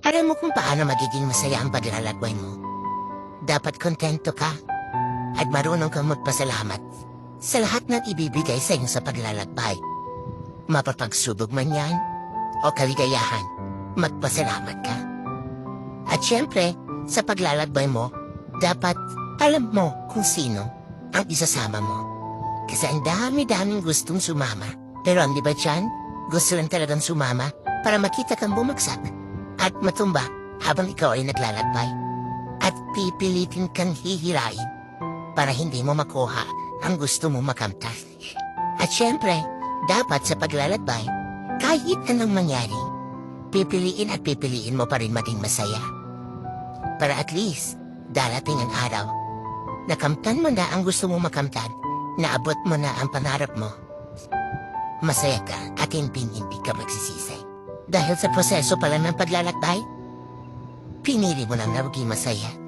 Alam mo kung paano magiging masaya ang paglalakbay mo. Dapat kontento ka at marunong kang magpasalamat sa lahat ng ibibigay sa iyo sa paglalakbay. Mapapagsubok man yan o kaligayahan, magpasalamat ka. At syempre, sa paglalakbay mo, dapat alam mo kung sino ang isasama mo. Kasi ang dami-daming gustong sumama. Pero ang iba dyan, gusto lang talagang sumama para makita kang bumagsak at matumba habang ikaw ay naglalakbay. At pipilitin kang hihirain para hindi mo makuha ang gusto mo makamtan. At syempre, dapat sa paglalakbay, kahit anong mangyari, pipiliin mo pa rin maging masaya. Para at least, darating ang araw, nakamtan mo na ang gusto mo makamtan, naabot mo na ang pangarap mo. Masaya ka at hindi ka magsisisi. Dahil sa proseso pala ng paglalakbay, pinili mo lang na maging masaya.